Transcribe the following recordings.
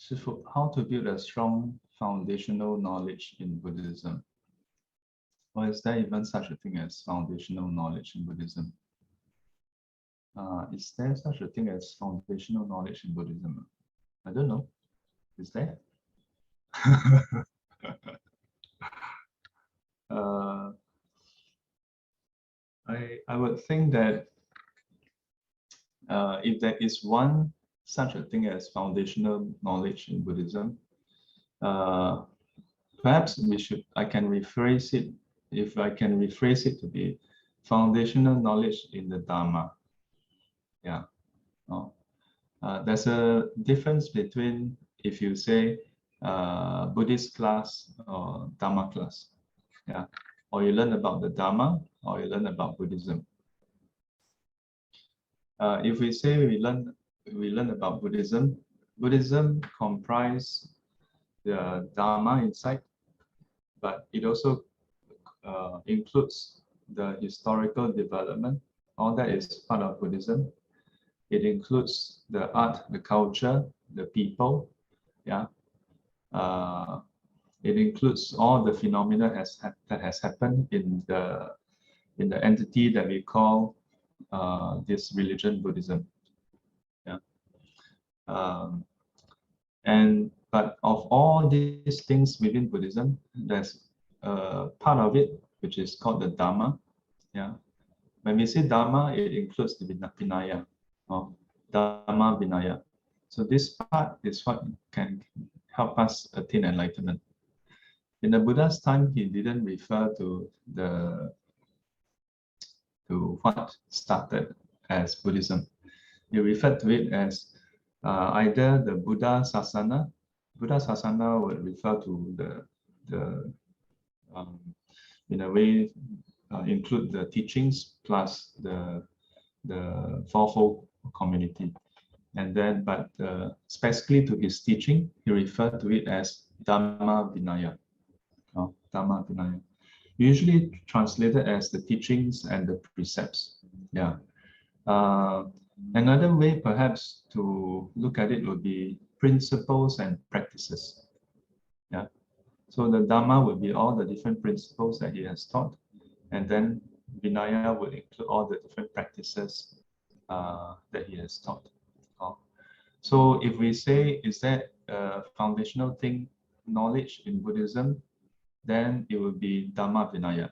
Shifu, how to build a strong foundational knowledge in Buddhism? Or is there even such a thing as foundational knowledge in Buddhism? Is there such a thing as foundational knowledge in Buddhism? I don't know. Is there? I would think that if there is one such a thing as foundational knowledge in Buddhism, perhaps I can rephrase it, if I can rephrase it to be foundational knowledge in the Dharma. Yeah. There's a difference between if you say Buddhist class or Dharma class. Yeah. Or you learn about the Dharma or you learn about Buddhism. If we say we learn about Buddhism, Buddhism comprises the Dharma inside, but it also includes the historical development. All that is part of Buddhism. It includes the art, the culture, the people. Yeah. It includes all the phenomena that has happened in the entity that we call this religion, Buddhism. Yeah. But of all these things within Buddhism, there's part of it which is called the Dharma. Yeah. When we say Dharma, it includes the Vinaya, or Dharma Vinaya. So this part is what can help us attain enlightenment. In the Buddha's time, he didn't refer to what started as Buddhism. He referred to it as either the Buddha Sasana. Buddha Sasana would refer to the in a way include the teachings plus the fourfold community. And then, but specifically to his teaching, he referred to it as Dhamma Vinaya. Dhamma Vinaya. Usually translated as the teachings and the precepts. Yeah. Another way perhaps to look at it would be principles and practices. Yeah. So the Dhamma would be all the different principles that he has taught, and then Vinaya would include all the different practices that he has taught. So if we say, is that a foundational thing, knowledge in Buddhism, then it would be Dhamma Vinaya.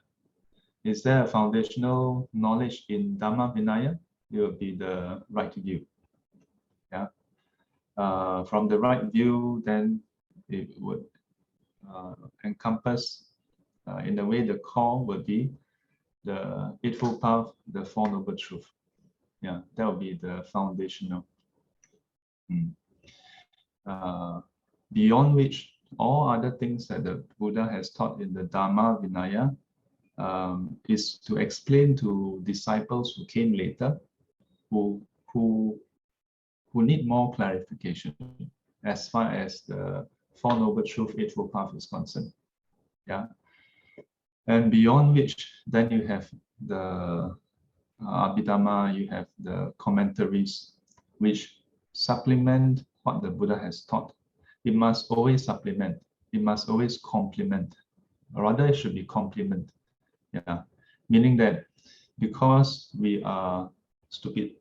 Is there a foundational knowledge in Dhamma Vinaya? It would be the right view. Yeah. From the right view, then it would encompass, in a way, the core would be the Eightfold Path, the Four Noble Truths. Yeah, that would be the foundational. Beyond which, all other things that the Buddha has taught in the Dhamma Vinaya is to explain to disciples who came later, who need more clarification as far as the Four Noble Truths, Eightfold Path is concerned. Yeah. And beyond which, then you have the Abhidhamma, you have the commentaries, which supplement what the Buddha has taught. It must always supplement. It must always complement. Or rather, it should be complement. Yeah. Meaning that because we are stupid,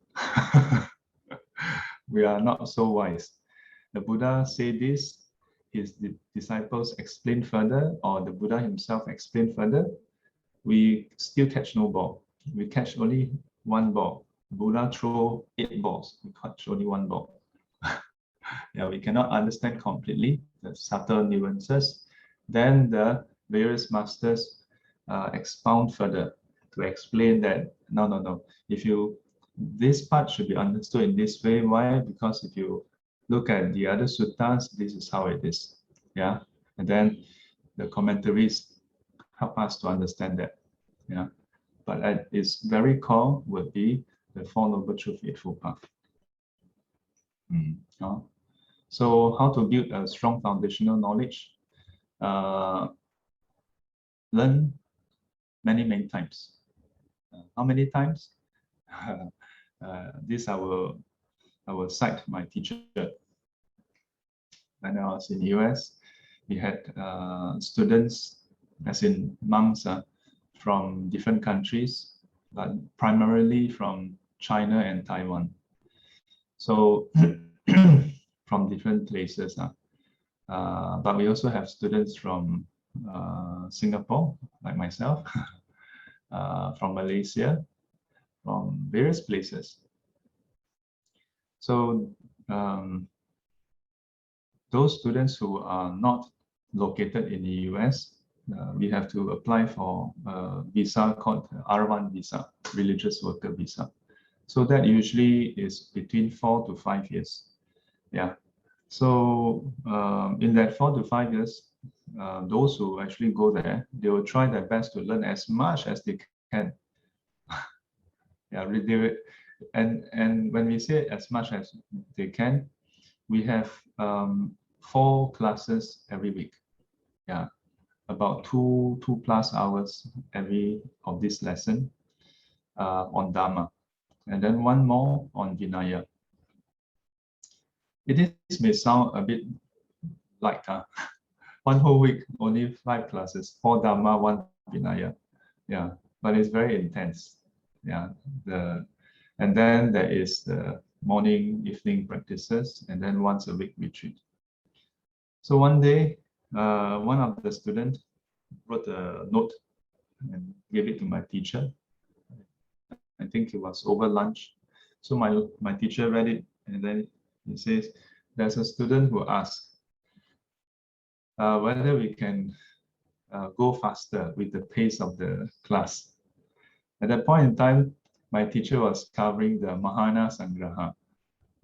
we are not so wise. The Buddha said this, his disciples explain further, or the Buddha himself explained further, we still catch no ball. We catch only one ball. Buddha throw 8 balls. We catch only 1 ball. Yeah, we cannot understand completely the subtle nuances. Then the various masters expound further to explain that no. This part should be understood in this way. Why? Because if you look at the other suttas, this is how it is. Yeah, and then the commentaries help us to understand that. Yeah, but at its very core would be the Four Noble Truths, Eightfold Path. So how to build a strong foundational knowledge? Learn many times. How many times? This I will cite my teacher. when I was in US, we had students, as in monks, from different countries, but primarily from China and Taiwan. So from different places. But we also have students from Singapore, like myself, from Malaysia, from various places. So those students who are not located in the US, we have to apply for a visa called R1 visa, religious worker visa. So that usually is between 4 to 5 years. Yeah. So in that 4 to 5 years, those who actually go there, they will try their best to learn as much as they can. Yeah, and when we say as much as they can, we have 4 classes every week. Yeah, about two plus hours every of this lesson on Dharma, and then one more on Vinaya. It may sound a bit like one whole week, only 5 classes, 4 Dharma, 1 Vinaya. Yeah, but it's very intense. Yeah, and then there is the morning, evening practices, and then once a week retreat. So one day, one of the students wrote a note and gave it to my teacher. I think it was over lunch. So my teacher read it, and then he says, there's a student who asked whether we can go faster with the pace of the class. At that point in time, my teacher was covering the Mahayana Sangraha,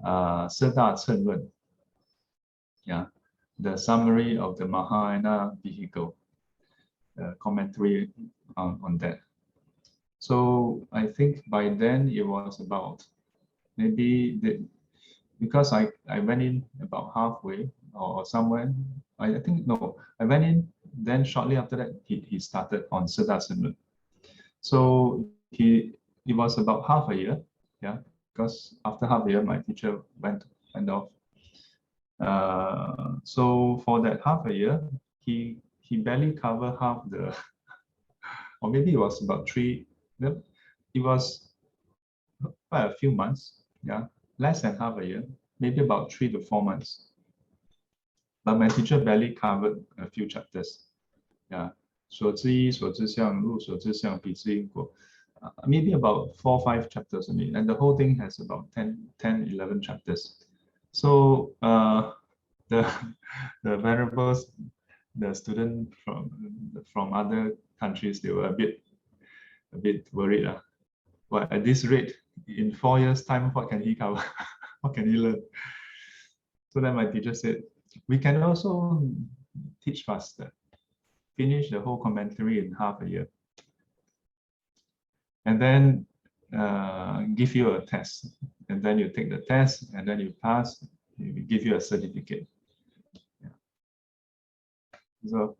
Seda Chen Wen. Yeah, the summary of the Mahayana vehicle, commentary on that. So I think by then it was about maybe because I went in about halfway or somewhere. I think no, I went in. Then shortly after that, he started on Siddha Sinun. So it was about half a year, yeah. Because after half a year, my teacher went off. So for that half a year, he barely covered half the, or maybe it was about 3. It was quite a few months, yeah, less than half a year, maybe about 3 to 4 months. But my teacher barely covered a few chapters. Yeah, 所知一、所知相、入所知相、彼知因果. Maybe about 4 or 5 chapters only, and the whole thing has about 10, 11 chapters. So the venerables, the student from other countries, they were a bit worried. But at this rate, in 4 years' time, what can he cover? What can he learn? So then my teacher said, we can also teach faster. Finish the whole commentary in half a year. And then give you a test. And then you take the test, and then you pass, we give you a certificate. Yeah. So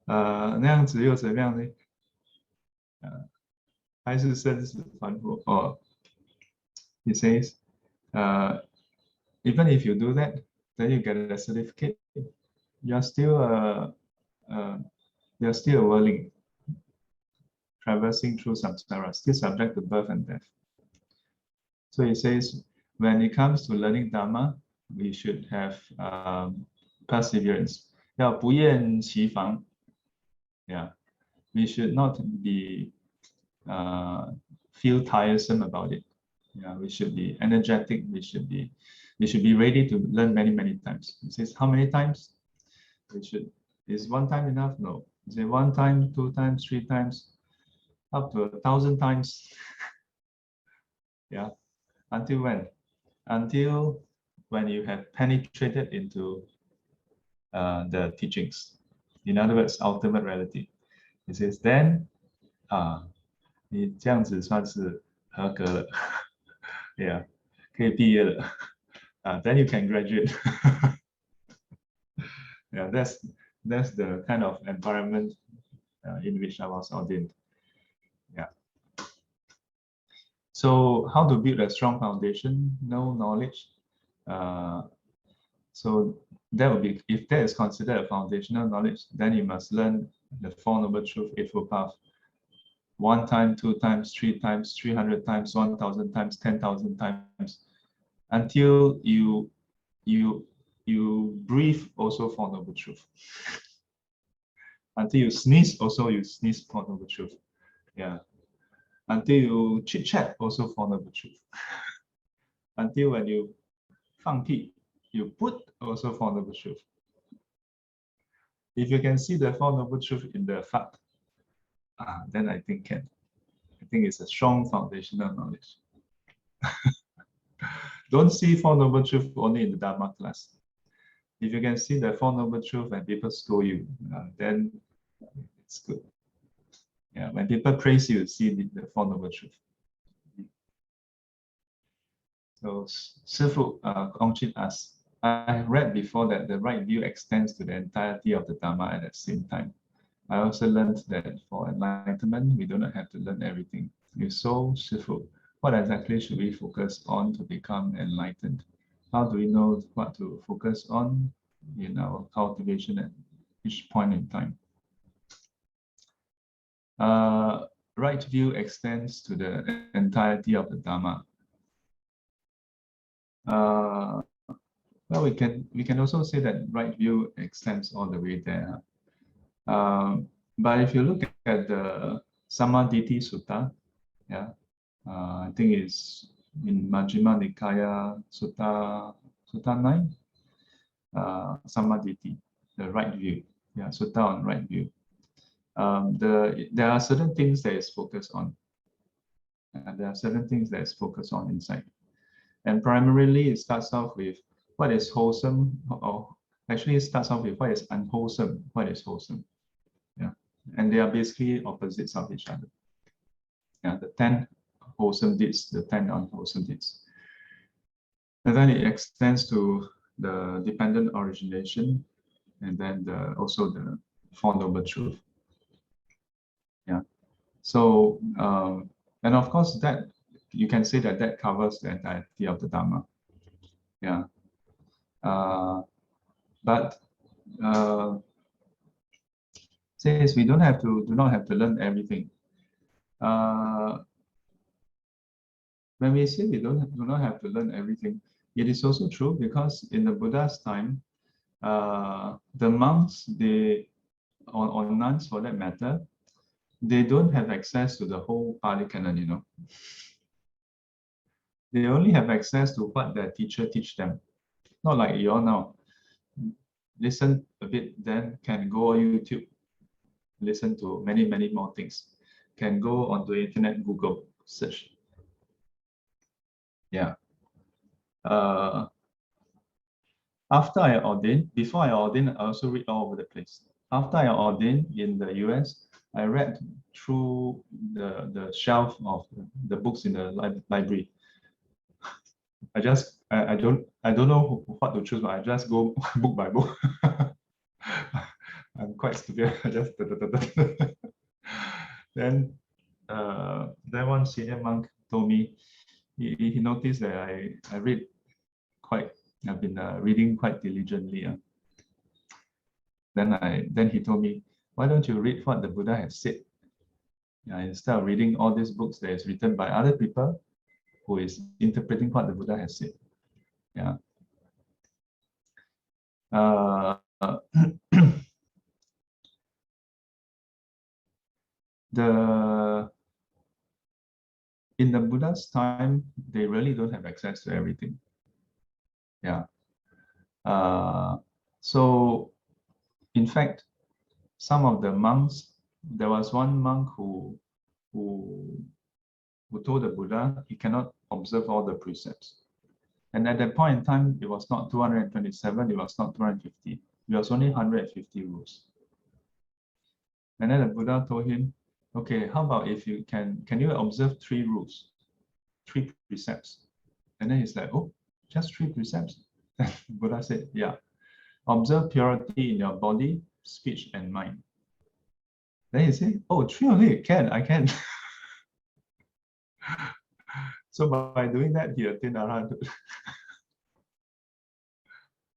那样子又怎么样呢？还是生死反复。Or he says, even if you do that, then you get a certificate. You're still a worldling, traversing through samsara, still subject to birth and death. So he says, when it comes to learning Dharma, we should have perseverance. 要不厌其烦. Yeah, we should not be feel tiresome about it. Yeah, we should be energetic. We should be ready to learn many times. He says, how many times? Is 1 time enough? No. He says 1 time, 2 times, 3 times, up to 1,000 times. Yeah. Until when? Until when you have penetrated into the teachings. In other words, ultimate reality. He says, then, 你这样子算是合格了。Yeah, 可以毕业了。Then you can graduate. Yeah, that's the kind of environment in which I was ordained. Yeah. So how to build a strong foundation? No knowledge. So that would be, if that is considered a foundational knowledge, then you must learn the Four Noble Truths, Eightfold Path, 1 time, 2 times, 3 times, 300 times, 1,000 times, 10,000 times, until you breathe also Four Noble Truths. Until you sneeze, also you sneeze Four Noble Truths. Yeah. Until you chit chat, also Four Noble Truths. Until when you 放屁, you put also Four Noble Truths. If you can see the Four Noble Truths in the fart, then I think can. I think it's a strong foundational knowledge. Don't see Four Noble Truths only in the Dharma class. If you can see the Four Noble Truths when people scold you, then it's good. Yeah, when people praise you, see the Four Noble Truths. So, Shifu Kongqin asks, I have read before that the right view extends to the entirety of the Dharma at the same time. I also learned that for enlightenment, we do not have to learn everything. If so, Shifu, what exactly should we focus on to become enlightened? How do we know what to focus on in our cultivation at each point in time? Right view extends to the entirety of the Dharma. Well, we can also say that right view extends all the way there. But if you look at the Samaditi Sutta, yeah, I think it's in Majjhima Nikaya Sutta 9, Samaditi, the right view, yeah, Sutta on right view. There are certain things that is focused on, and there are certain things that is focused on inside. And primarily, it starts off with what is wholesome, or actually it starts off with what is unwholesome, what is wholesome. Yeah, and they are basically opposites of each other. Yeah, the 10 wholesome deeds, the 10 unwholesome deeds. And then it extends to the dependent origination, and then also the Four Noble Truths. Yeah. So, and of course, that you can say that that covers the entirety of the Dharma. Yeah. But says we do not have to learn everything. When we say we do not have to learn everything, it is also true because in the Buddha's time, the monks, or nuns for that matter, they don't have access to the whole Pali Canon, you know. They only have access to what their teacher teach them. Not like you all now. Listen a bit, then can go on YouTube, listen to many, many more things. Can go onto the internet, Google, search. Yeah. After I ordained, before I ordained, I also read all over the place. After I ordained in the US, I read through the shelf of the books in the library. I don't know what to choose, but I just go book by book. I'm quite stupid. I just then one senior monk told me he noticed that I read quite. I've been reading quite diligently. Then he told me, why don't you read what the Buddha has said? Instead of reading all these books that is written by other people who is interpreting what the Buddha has said. Yeah. In the Buddha's time, they really don't have access to everything. Yeah. So, in fact, some of the monks, there was one monk who told the Buddha he cannot observe all the precepts. And at that point in time, it was not 227, it was not 250. It was only 150 rules. And then the Buddha told him, okay, how about if you can you observe 3 rules, 3 precepts? And then he's like, oh, just 3 precepts? Then Buddha said, yeah. Observe purity in your body, speech, and mind. Then he said, oh, 3 only, I can. So by doing that, he attained arahanthood.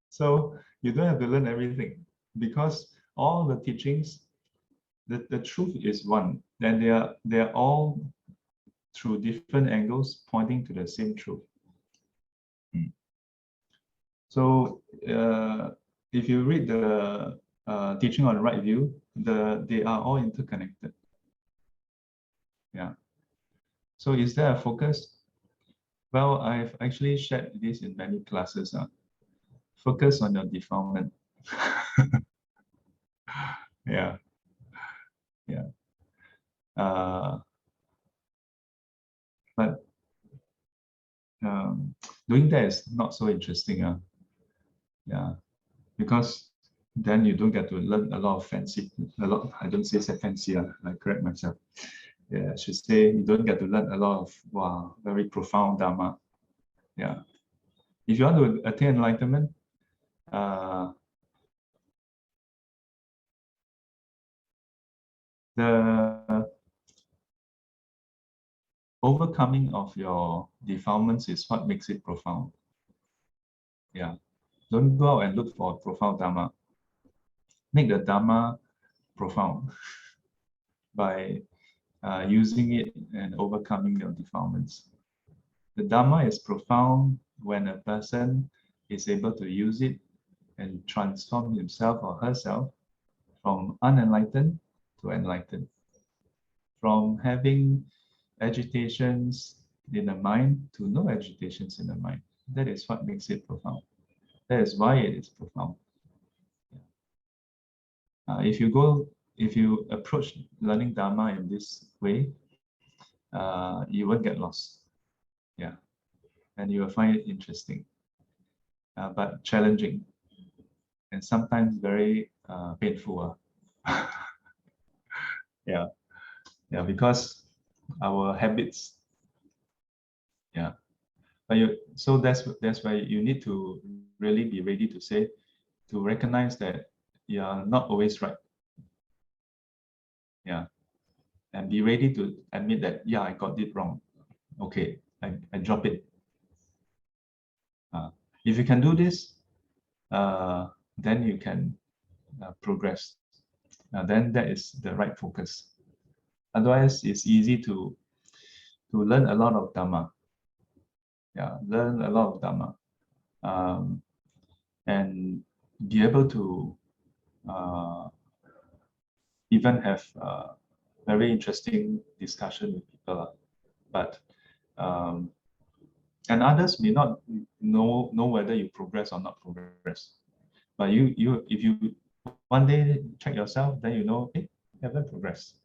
So You don't have to learn everything, because all the teachings, the truth is one. Then they are all through different angles pointing to the same truth. So if you read the teaching on right view, they are all interconnected. Yeah. So is there a focus? Well, I've actually shared this in many classes. Focus on your defilement. Yeah. Yeah. But doing that is not so interesting. Yeah. Because then you don't get to learn a lot of I don't say fancy, I correct myself. Yeah, I should say you don't get to learn a lot of very profound Dharma. Yeah. If you want to attain enlightenment, the overcoming of your defilements is what makes it profound. Yeah. Don't go out and look for profound Dharma. Make the Dharma profound by using it and overcoming your defilements. The Dharma is profound when a person is able to use it and transform himself or herself from unenlightened to enlightened, from having agitations in the mind to no agitations in the mind. That is what makes it profound. That is why it is profound. If you approach learning Dharma in this way, you won't get lost. Yeah, and you will find it interesting, but challenging, and sometimes very painful. Yeah, yeah, because our habits. Yeah, but so that's why you need to really be ready to say, to recognize that you are not always right. Yeah, and be ready to admit that, yeah, I got it wrong. Okay, I drop it. If you can do this, then you can progress. Then that is the right focus. Otherwise, it's easy to learn a lot of Dhamma. Yeah, learn a lot of Dhamma, and be able to even have very interesting discussion with people. But and others may not know whether you progress or not progress. But if you one day check yourself, then you know, hey, you haven't progressed.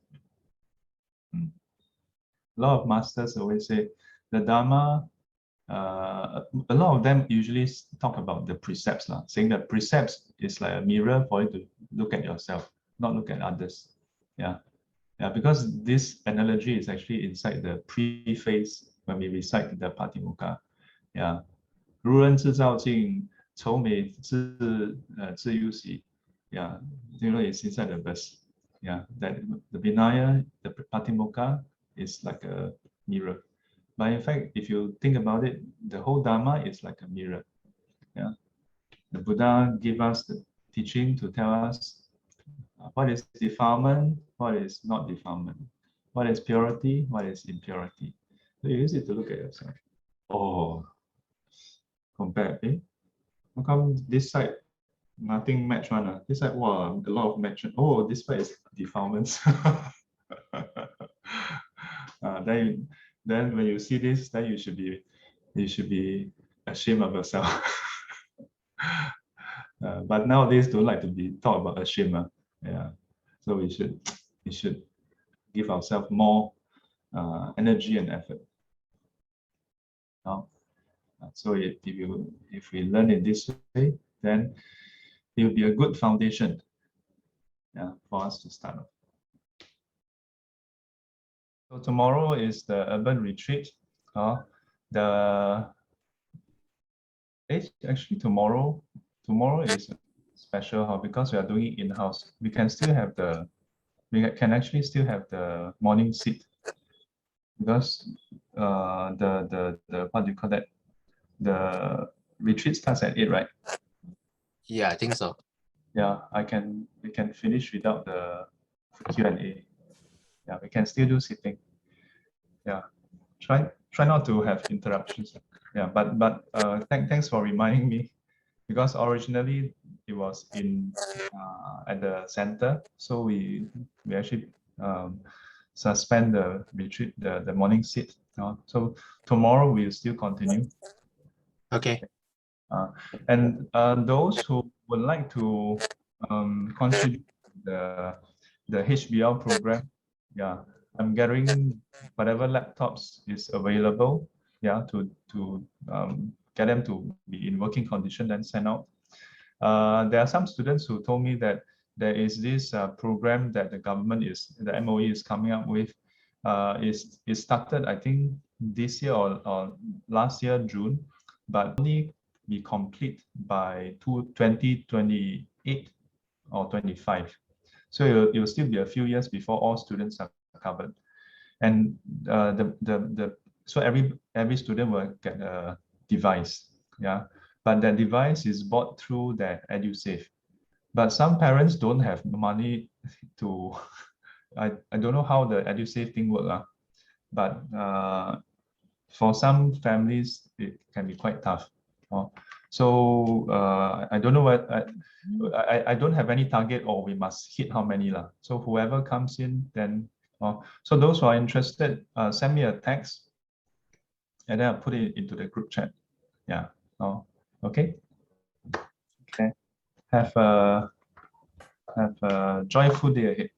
A lot of masters always say the Dharma, a lot of them usually talk about the precepts, saying that precepts is like a mirror for you to look at yourself, not look at others. Yeah. Yeah, because this analogy is actually inside the preface when we recite the Patimokkha. Yeah. 如人之照镜，愁美自忧喜. Yeah, you know, it's inside the verse. Yeah, that the Vinaya, the Patimokkha is like a mirror. But in fact, if you think about it, the whole Dharma is like a mirror. Yeah, the Buddha gave us the teaching to tell us what is defilement, what is not defilement, what is purity, what is impurity. So you use it to look at yourself. Oh, compare. How come this side nothing match one? This side, wow, a lot of match. Oh, this side is defilements. Then when you see this, then you should be ashamed of yourself. But nowadays don't like to be talk about ashame. Yeah, so we should give ourselves more energy and effort. So if we learn in this way, then it will be a good foundation, yeah, for us to start off. So tomorrow is the urban retreat. Actually tomorrow is special because we are doing it in-house. We can actually still have the morning seat, because the what do you call that? The retreat starts at 8, right? Yeah, I think so. Yeah, we can finish without the Q&A. Yeah, we can still do sitting. Yeah, try not to have interruptions. Yeah, but thanks for reminding me, because originally it was in at the center, so we actually suspend the retreat, the morning sit. So tomorrow we'll still continue. Okay. And those who would like to contribute to the HBL program, yeah, I'm gathering whatever laptops is available, yeah, to get them to be in working condition, then send out. There are some students who told me that there is this program that the MOE is coming up with. It started, I think, this year or last year, June, but only be complete by 2028 or 25. So it will still be a few years before all students are covered. And so every student will get a device, yeah. But that device is bought through their EduSave. But some parents don't have money to. I don't know how the EduSave thing works, but for some families it can be quite tough. So I don't know what I don't have any target, or we must hit how many lah. So whoever comes in, then so those who are interested, send me a text, and then I'll put it into the group chat. Yeah. Okay. Okay. Have a joyful day ahead.